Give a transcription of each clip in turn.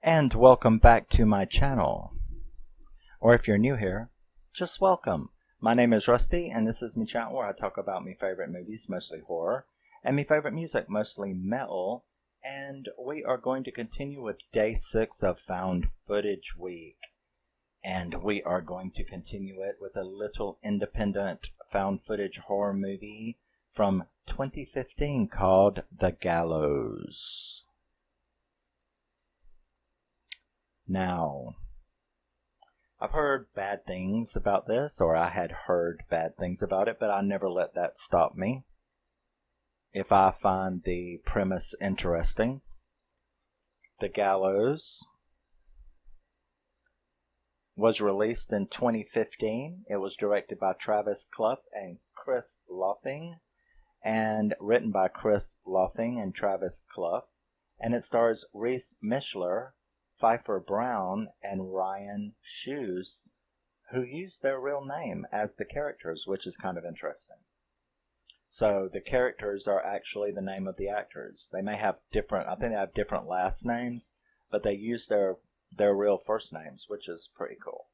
And welcome back to my channel. Or if you're new here, just welcome. My name is Rusty, and this is my channel where I talk about my favorite movies, mostly horror, and my favorite music, mostly metal. And we are going to continue with day 6 of Found Footage Week. And we are going to continue it with a little independent found footage horror movie from 2015 called The Gallows. Now, I've heard bad things about this, or I had heard bad things about it, but I never let that stop me. If I find the premise interesting. The Gallows was released in 2015. It was directed by Travis Cluff and Chris Lofing, and written by Chris Lofing and Travis Cluff. And it stars Reese Mishler, Pfeifer Brown, and Ryan Shoos, who use their real name as the characters, which is kind of interesting. So the characters are actually the name of the actors. They may have different, I think they have different last names, but they use their real first names, which is pretty cool.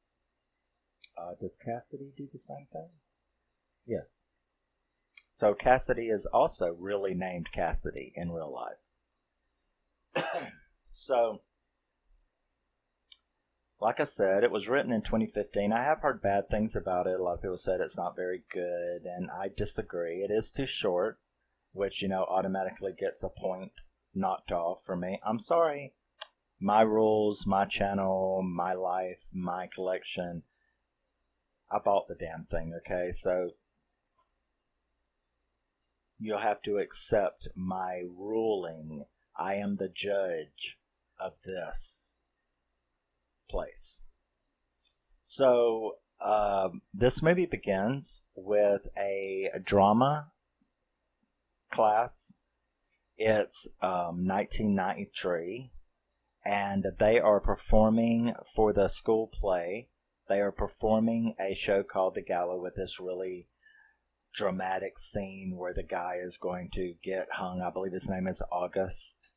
Does Cassidy do the same thing? Yes. So Cassidy is also really named Cassidy in real life. So, like I said, it was written in 2015. I have heard bad things about it. A lot of people said it's not very good, and I disagree. It is too short, which, automatically gets a point knocked off for me. I'm sorry. My rules, my channel, my life, my collection. I bought the damn thing, okay? So, you'll have to accept my ruling. I am the judge of this place. So, this movie begins with a drama class. It's 1993, and they are performing for the school play. They are performing a show called The Gallows with this really dramatic scene where the guy is going to get hung. I believe his name is August,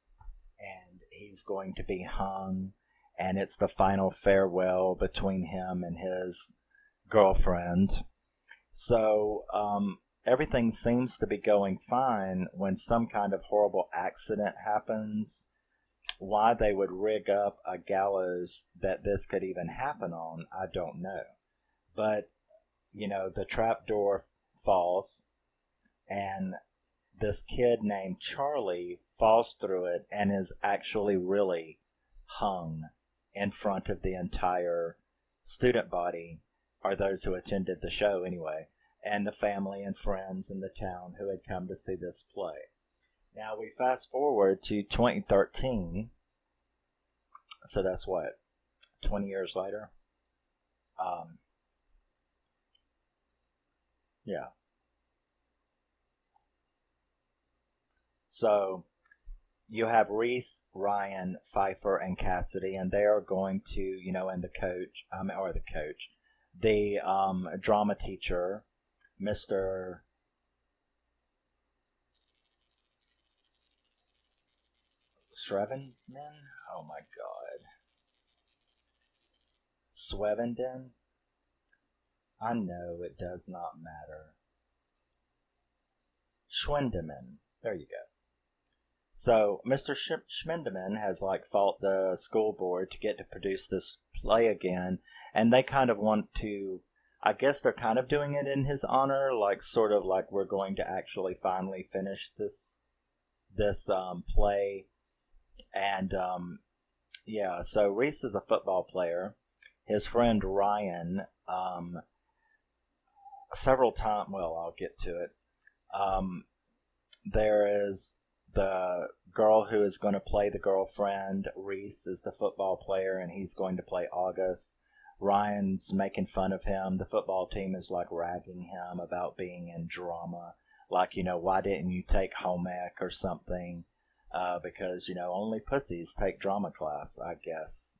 and he's going to be hung. And it's the final farewell between him and his girlfriend. So, everything seems to be going fine when some kind of horrible accident happens. Why they would rig up a gallows that this could even happen on, I don't know. But, the trapdoor falls, and this kid named Charlie falls through it and is actually really hung in front of the entire student body, or those who attended the show anyway, and the family and friends in the town who had come to see this play. Now we fast forward to 2013, so that's what, 20 years later? Yeah. So, you have Reese, Ryan, Pfeifer, and Cassidy, and they are going to, and the drama teacher, Mr. Shrevenden? Oh my god. Swevenden? I know it does not matter. Schwendeman. There you go. So, Mr. Schmendeman has, fought the school board to get to produce this play again, and they kind of want to, I guess they're kind of doing it in his honor, sort of like we're going to actually finally finish this play. And, yeah, so Reese is a football player. His friend Ryan, several times, well, I'll get to it. There is the girl who is going to play the girlfriend. Reese is the football player, and he's going to play August. Ryan's making fun of him. The football team is ragging him about being in drama. Why didn't you take home ec or something? Because, only pussies take drama class, I guess.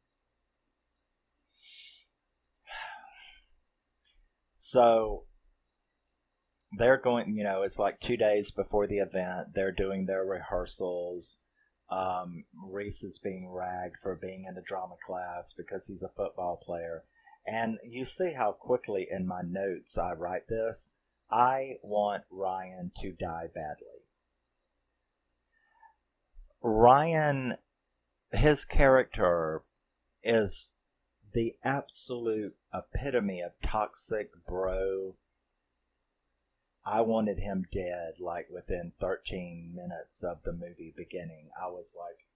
So, they're going, it's 2 days before the event. They're doing their rehearsals. Reese is being ragged for being in the drama class because he's a football player. And you see how quickly in my notes I write this. I want Ryan to die badly. Ryan, his character is the absolute epitome of toxic bro. I wanted him dead like within 13 minutes of the movie beginning. I was like,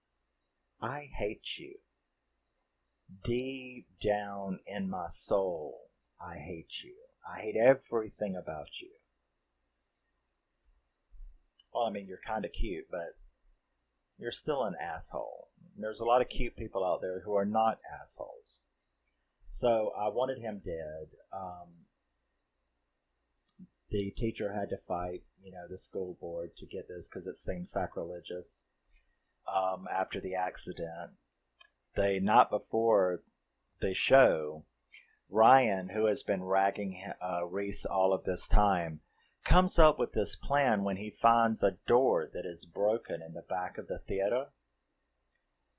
I hate you. Deep down in my soul, I hate you. I hate everything about you. Well, I mean, you're kind of cute, but you're still an asshole. There's a lot of cute people out there who are not assholes. So I wanted him dead. The teacher had to fight, the school board to get this because it seemed sacrilegious after the accident. Not before the show, Ryan, who has been ragging Reese all of this time, comes up with this plan when he finds a door that is broken in the back of the theater.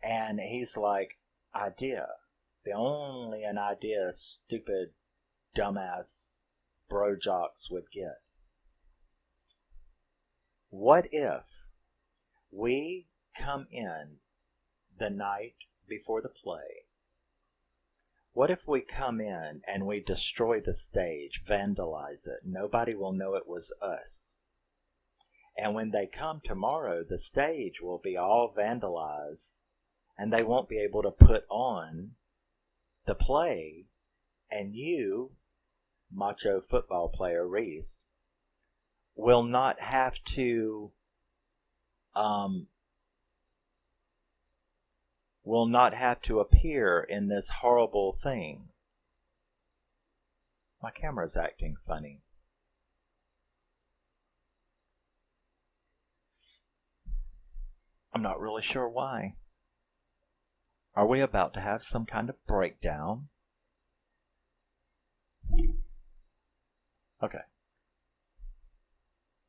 And he's like, idea. The only an idea stupid, dumbass bro jocks would get. What if we come in the night before the play? What if we come in and we destroy the stage, vandalize it? Nobody will know it was us. And when they come tomorrow, the stage will be all vandalized and they won't be able to put on the play. And you, macho football player Reese, will not have to appear in this horrible thing. My camera's acting funny. I'm not really sure why. Are we about to have some kind of breakdown? Okay.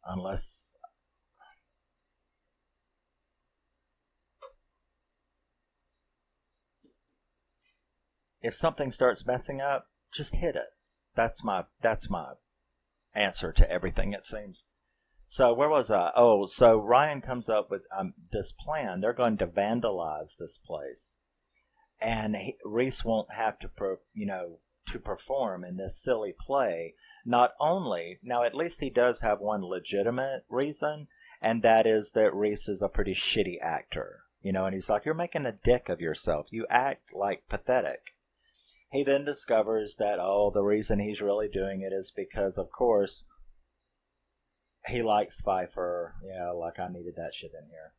Unless... if something starts messing up, just hit it. That's my answer to everything, it seems. So where was I? Oh, so Ryan comes up with this plan. They're going to vandalize this place, and Reese won't have to, to perform in this silly play. Not only now, at least he does have one legitimate reason, and that is that Reese is a pretty shitty actor. And he's like, you're making a dick of yourself. You act like pathetic. He then discovers that, the reason he's really doing it is because, of course, he likes Pfeifer. Yeah, like I needed that shit in here.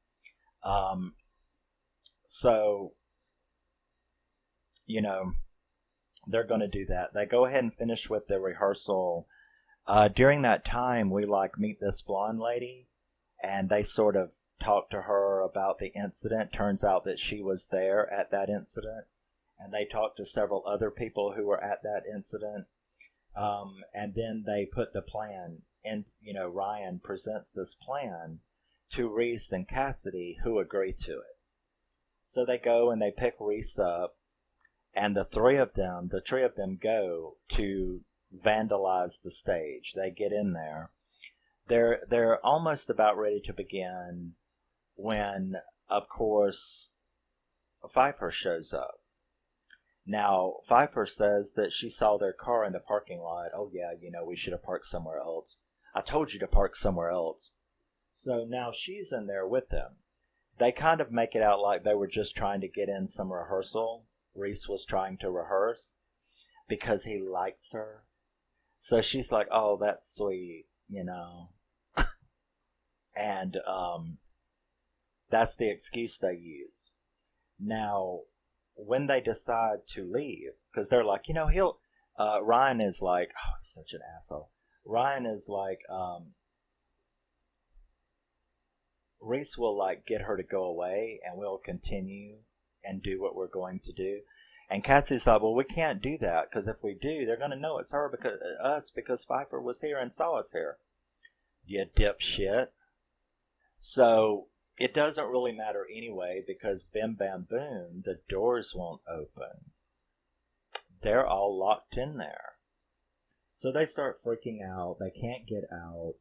So, they're going to do that. They go ahead and finish with the rehearsal. During that time, we meet this blonde lady, and they sort of talk to her about the incident. Turns out that she was there at that incident. And they talked to several other people who were at that incident. And then they put the plan in, Ryan presents this plan to Reese and Cassidy, who agree to it. So they go and they pick Reese up, and the three of them go to vandalize the stage. They get in there. They're almost about ready to begin when, of course, Pfeifer shows up. Now, Pfeifer says that she saw their car in the parking lot. Oh, yeah, we should have parked somewhere else. I told you to park somewhere else. So now she's in there with them. They kind of make it out like they were just trying to get in some rehearsal. Reese was trying to rehearse because he likes her. So she's like, oh, that's sweet, And that's the excuse they use. Now, when they decide to leave, because they're like, Ryan is like, oh, he's such an asshole. Ryan is like, Reese will get her to go away and we'll continue and do what we're going to do. And Cassie's like, well, we can't do that because if we do, they're going to know it's her because Pfeifer was here and saw us here. You dipshit. So it doesn't really matter anyway because bim bam boom, the doors won't open. They're all locked in there. So they start freaking out. They can't get out.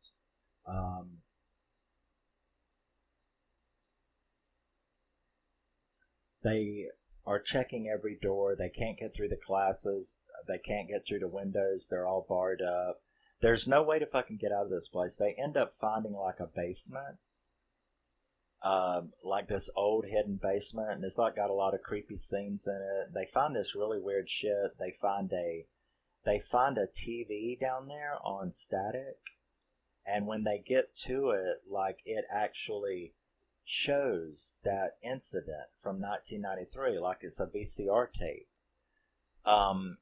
They are checking every door. They can't get through the classes. They can't get through the windows. They're all barred up. There's no way to fucking get out of this place. They end up finding like a basement. Like this old hidden basement, and it's like got a lot of creepy scenes in it. They find this really weird shit. They find a TV down there on static, and when they get to it, like it actually shows that incident from 1993, like it's a VCR tape. And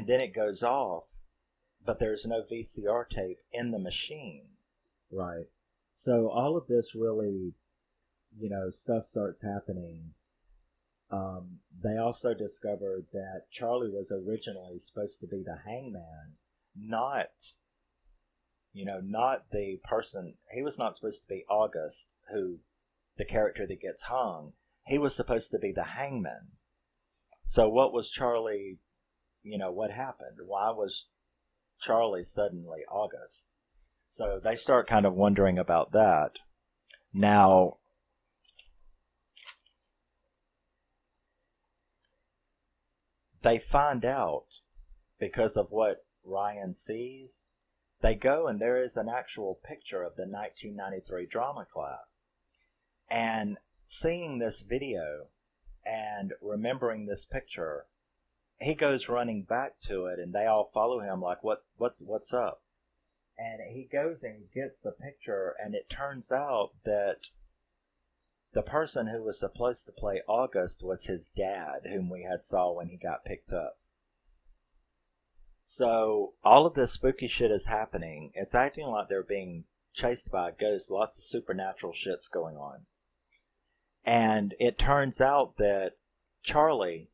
then it goes off, but there's no VCR tape in the machine, right? So all of this really, stuff starts happening. They also discovered that Charlie was originally supposed to be the hangman, not the person. He was not supposed to be August, who, the character that gets hung. He was supposed to be the hangman. So what was Charlie, what happened? Why was Charlie suddenly August? So they start kind of wondering about that. Now, they find out because of what Ryan sees. They go and there is an actual picture of the 1993 drama class. And seeing this video and remembering this picture, he goes running back to it and they all follow him like, what's up? And he goes and gets the picture, and it turns out that the person who was supposed to play August was his dad, whom we had saw when he got picked up. So all of this spooky shit is happening. It's acting like they're being chased by a ghost. Lots of supernatural shit's going on. And it turns out that Charlie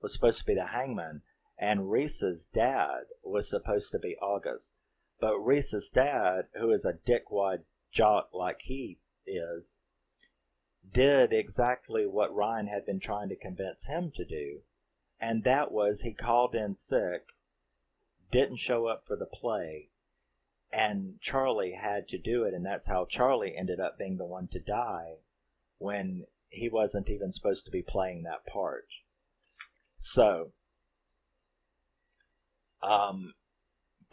was supposed to be the hangman, and Reese's dad was supposed to be August. But Reese's dad, who is a dickwad jock like he is, did exactly what Ryan had been trying to convince him to do. And that was he called in sick, didn't show up for the play, and Charlie had to do it. And that's how Charlie ended up being the one to die when he wasn't even supposed to be playing that part. So,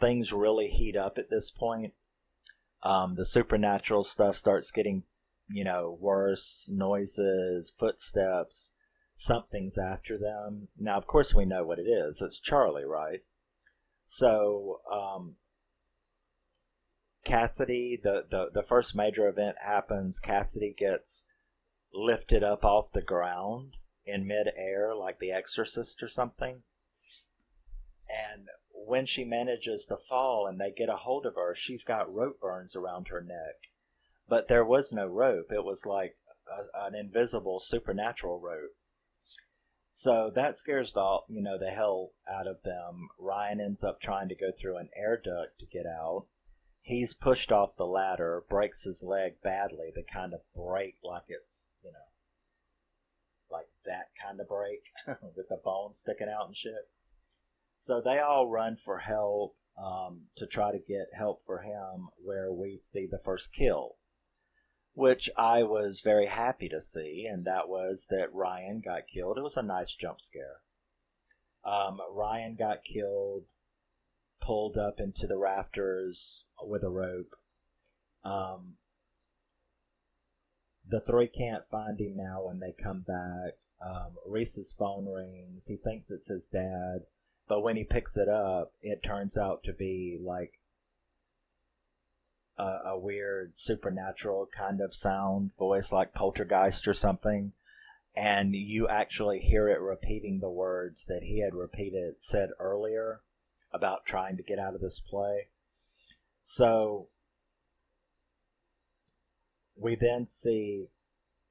things really heat up at this point. The supernatural stuff starts getting, worse. Noises, footsteps, something's after them. Now, of course, we know what it is. It's Charlie, right? So, Cassidy, the first major event happens. Cassidy gets lifted up off the ground in midair like the Exorcist or something. And when she manages to fall and they get a hold of her, she's got rope burns around her neck. But there was no rope. It was like an invisible supernatural rope. So that scares the hell out of them. Ryan ends up trying to go through an air duct to get out. He's pushed off the ladder, breaks his leg badly. The kind of break like it's, like that kind of break with the bone sticking out and shit. So they all run for help to try to get help for him, where we see the first kill, which I was very happy to see, and that was that Ryan got killed. It was a nice jump scare. Ryan got killed, pulled up into the rafters with a rope. The three can't find him now when they come back. Reese's phone rings. He thinks it's his dad. But when he picks it up, it turns out to be like a weird supernatural kind of sound voice, like Poltergeist or something. And you actually hear it repeating the words that he had said earlier about trying to get out of this play. So we then see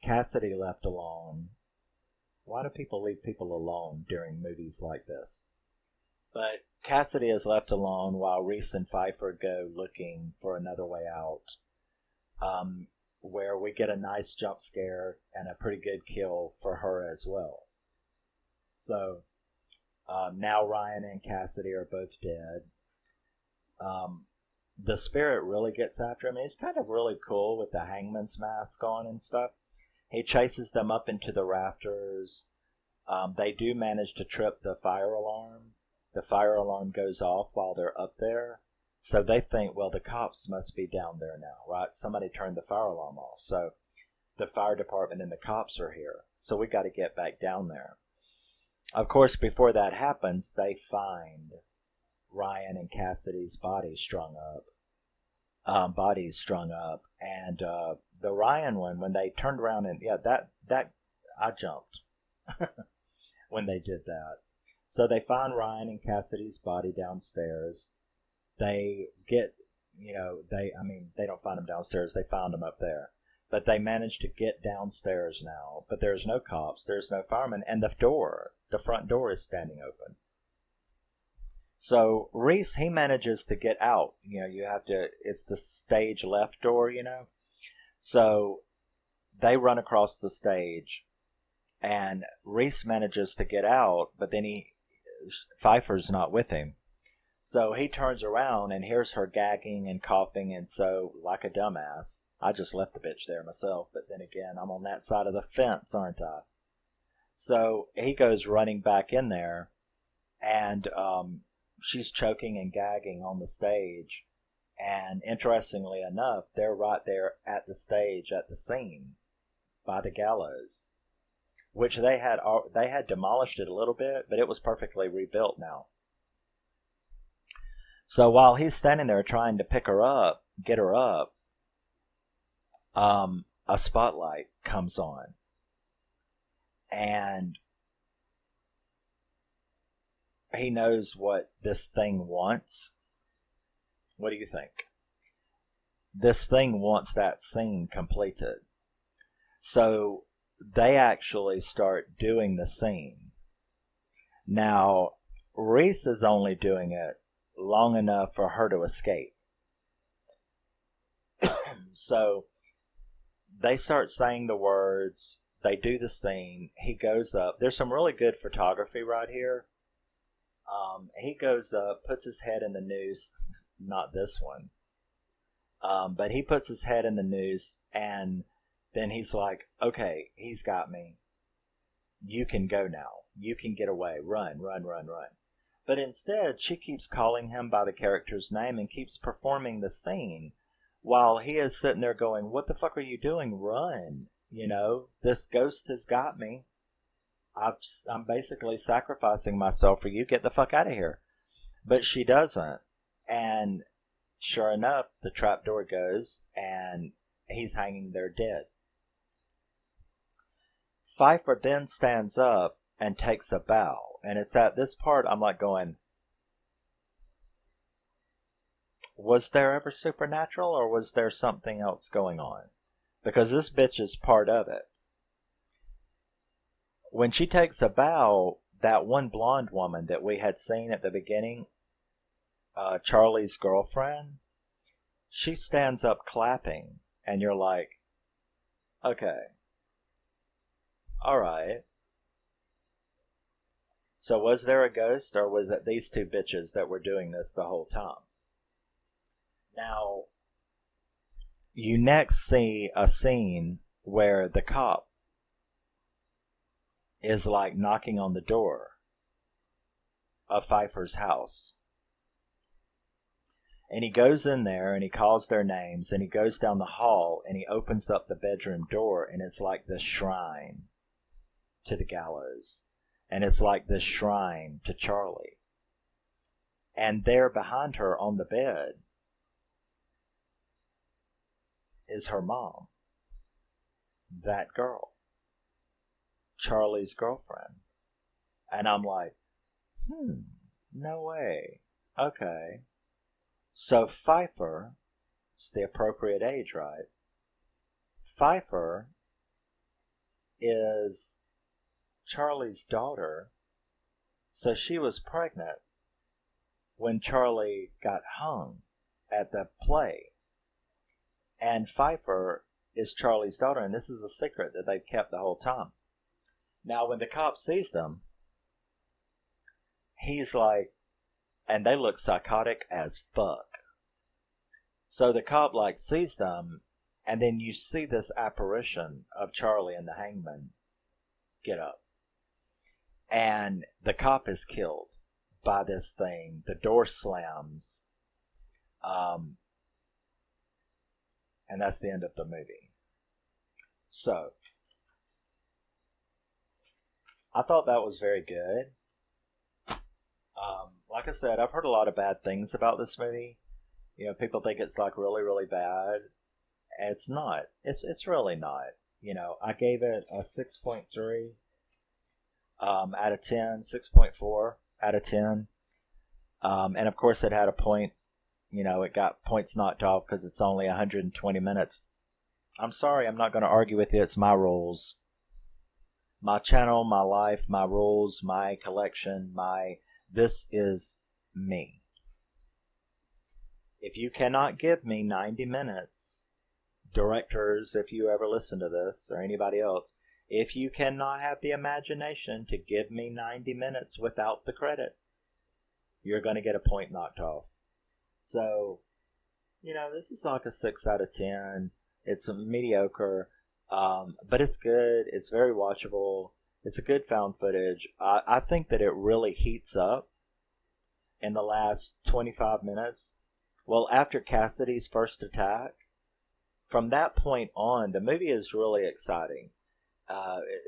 Cassidy left alone. Why do people leave people alone during movies like this? But Cassidy is left alone while Reese and Pfeifer go looking for another way out. where we get a nice jump scare and a pretty good kill for her as well. So now Ryan and Cassidy are both dead. The spirit really gets after him. He's kind of really cool with the hangman's mask on and stuff. He chases them up into the rafters. They do manage to trip the fire alarm. The fire alarm goes off while they're up there. So they think, well, the cops must be down there now, right? Somebody turned the fire alarm off. So the fire department and the cops are here. So we got to get back down there. Of course, before that happens, they find Ryan and Cassidy's bodies strung up. And the Ryan one, when they turned around and, yeah, that I jumped when they did that. So they find Ryan and Cassidy's body downstairs. They get, they don't find them downstairs. They found them up there. But they manage to get downstairs now. But there's no cops. There's no firemen. And the front door is standing open. So Reese, he manages to get out. It's the stage left door, So they run across the stage. And Reese manages to get out. But then Pfeiffer's not with him. So he turns around and hears her gagging and coughing, and so, like a dumbass, I just left the bitch there myself, but then again, I'm on that side of the fence, aren't I? So he goes running back in there, and she's choking and gagging on the stage, and interestingly enough, they're right there at the stage, at the scene, by the gallows, which they had demolished it a little bit, but it was perfectly rebuilt now. So while he's standing there trying to pick her up, get her up, a spotlight comes on. And he knows what this thing wants. What do you think? This thing wants that scene completed. So they actually start doing the scene. Now, Reese is only doing it long enough for her to escape. So they start saying the words. They do the scene. He goes up. There's some really good photography right here. He goes up, puts his head in the noose. Not this one. But he puts his head in the noose, and then he's like, okay, he's got me. You can go now. You can get away. Run, run, run, run. But instead, she keeps calling him by the character's name and keeps performing the scene while he is sitting there going, what the fuck are you doing? Run. This ghost has got me. I'm basically sacrificing myself for you. Get the fuck out of here. But she doesn't. And sure enough, the trapdoor goes and he's hanging there dead. Pfeiffer then stands up and takes a bow. And it's at this part I'm like going, was there ever supernatural or was there something else going on? Because this bitch is part of it. When she takes a bow, that one blonde woman that we had seen at the beginning, Charlie's girlfriend, she stands up clapping. And you're like, okay, all right. So was there a ghost, or was it these two bitches that were doing this the whole time? Now, you next see a scene where the cop is like knocking on the door of Pfeiffer's house. And he goes in there and he calls their names and he goes down the hall and he opens up the bedroom door, and it's like this shrine to the gallows. And it's like this shrine to Charlie. And there behind her on the bed is her mom. That girl. Charlie's girlfriend. And I'm like, no way. Okay. So Pfeiffer, it's the appropriate age, right? Pfeiffer is Charlie's daughter, so she was pregnant when Charlie got hung at the play. And Pfeiffer is Charlie's daughter, and this is a secret that they've kept the whole time. Now, when the cop sees them, he's like, and they look psychotic as fuck. So the cop like sees them, and then you see this apparition of Charlie and the hangman get up. And the cop is killed by this thing. The door slams. And that's the end of the movie. So, I thought that was very good. Like I said, I've heard a lot of bad things about this movie. You know, people think it's like really, really bad. It's not. It's really not. You know, I gave it a 6.3 out of 10, 6.4 out of 10. And of course it had a point, you know, it got points knocked off because it's only 120 minutes. I'm sorry, I'm not going to argue with you. It's my rules. My channel, my life, my rules, my collection, this is me. If you cannot give me 90 minutes, directors, if you ever listen to this, or anybody else, if you cannot have the imagination to give me 90 minutes without the credits, you're going to get a point knocked off. So, you know, this is like a 6 out of 10. It's mediocre, but it's good. It's very watchable. It's a good found footage. I think that it really heats up in the last 25 minutes. Well, after Cassidy's first attack, from that point on, the movie is really exciting.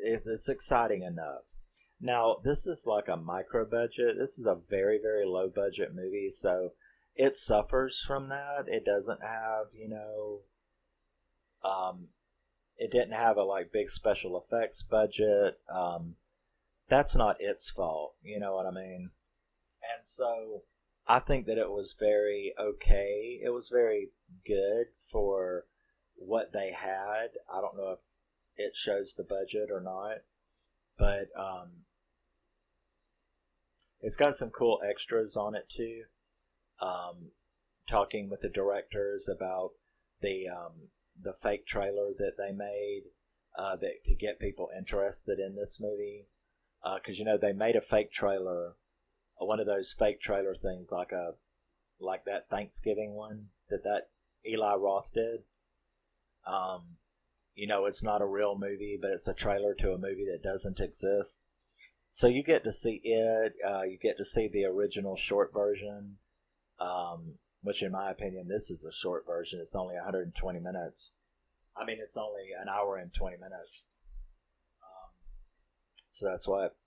It's exciting enough. Now, this is like a micro budget. This is a very, very low budget movie, so it suffers from that. It doesn't have, you know, it didn't have a like big special effects budget. That's not its fault, you know what I mean? And so I think that it was very okay. It was very good for what they had. I don't know if it shows the budget or not, but it's got some cool extras on it too. Talking with the directors about the fake trailer that they made that to get people interested in this movie, because you know they made a fake trailer, one of those fake trailer things like that Thanksgiving one that Eli Roth did. You know, it's not a real movie, but it's a trailer to a movie that doesn't exist. So you get to see it. You get to see the original short version, which in my opinion, this is a short version. It's only 120 minutes. I mean, it's only an hour and 20 minutes. So that's what,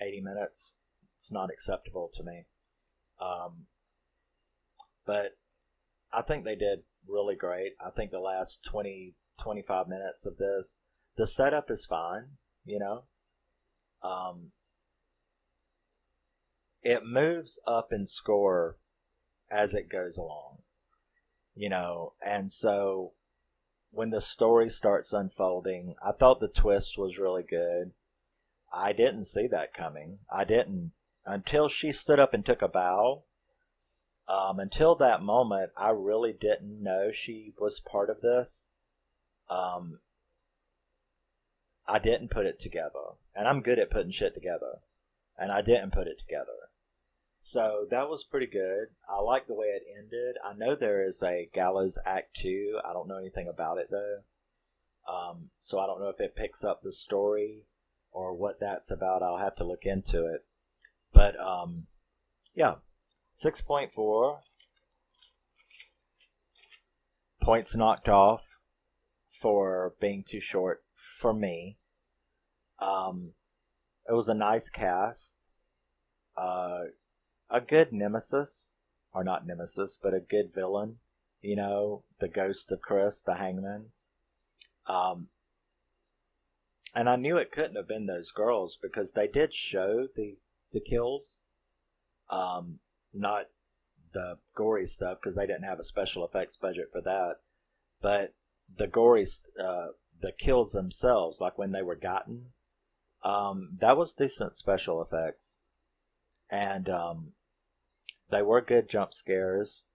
80 minutes? It's not acceptable to me. But I think they did really great. I think the last 25 minutes of this, the setup is fine, you know. It moves up in score as it goes along, you know, and so when the story starts unfolding, I thought the twist was really good. I didn't see that coming. I didn't until she stood up and took a bow. Until that moment, I really didn't know she was part of this. I didn't put it together, and I'm good at putting shit together, and I didn't put it together. So that was pretty good. I like the way it ended. I know there is a Gallows Act 2. I don't know anything about it though. So I don't know if it picks up the story or what that's about. I'll have to look into it. But yeah, 6.4 points knocked off for being too short for me. It was a nice cast. A good nemesis, or not nemesis, but a good villain. You know, the ghost of Chris, the hangman. And I knew it couldn't have been those girls because they did show the kills. Not the gory stuff because they didn't have a special effects budget for that. But the gory, the kills themselves, like when they were gotten, that was decent special effects. And they were good jump scares.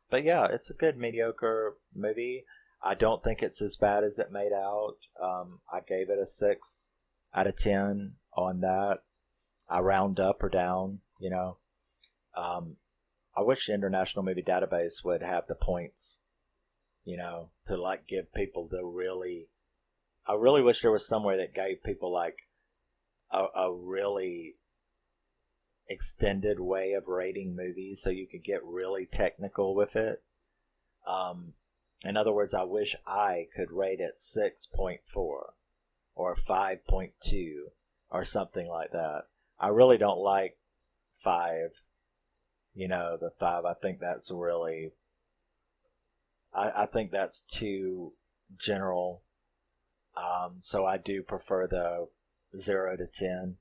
But yeah, it's a good mediocre movie. I don't think it's as bad as it made out. I gave it a 6 out of 10 on that. I round up or down, you know. I wish the International Movie Database would have the points, you know, to like give people the really. I really wish there was somewhere that gave people like a really extended way of rating movies so you could get really technical with it. In other words, I wish I could rate it 6.4 or 5.2 or something like that. I really don't like 5. You know, the 5, I think that's really, I think that's too general. So I do prefer the 0 to 10.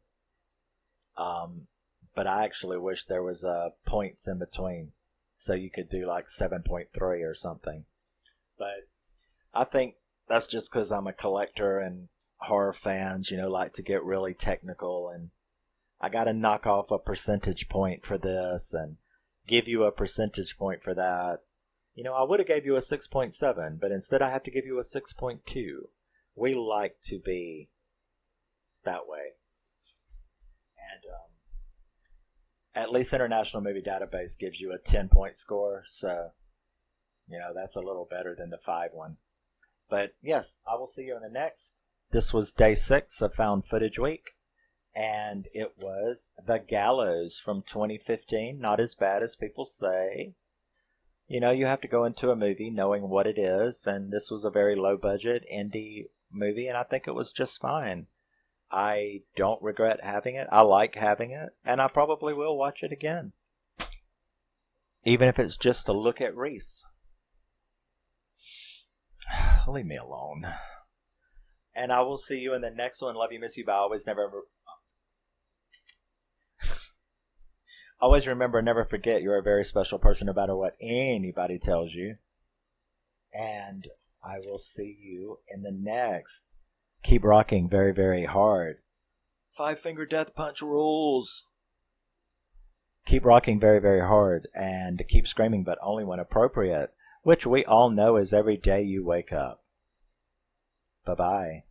But I actually wish there was points in between. So you could do like 7.3 or something. But I think that's just because I'm a collector and horror fans, you know, like to get really technical. And I got to knock off a percentage point for this and give you a percentage point for that. You know, I would have gave you a 6.7, but instead I have to give you a 6.2. We like to be that way. And at least International Movie Database gives you a 10-point score, so, you know, that's a little better than the 5 one. But yes, I will see you in the next. This was day 6 of Found Footage Week, and it was The Gallows from 2015. Not as bad as people say. You know, you have to go into a movie knowing what it is, and this was a very low-budget indie movie, and I think it was just fine. I don't regret having it. I like having it, and I probably will watch it again. Even if it's just to look at Reese. Leave me alone. And I will see you in the next one. Love you, miss you, but always always remember, never forget, you're a very special person no matter what anybody tells you. And I will see you in the next. Keep rocking very, very hard. 5-finger death punch rules. Keep rocking very, very hard. And keep screaming, but only when appropriate. Which we all know is every day you wake up. Bye-bye.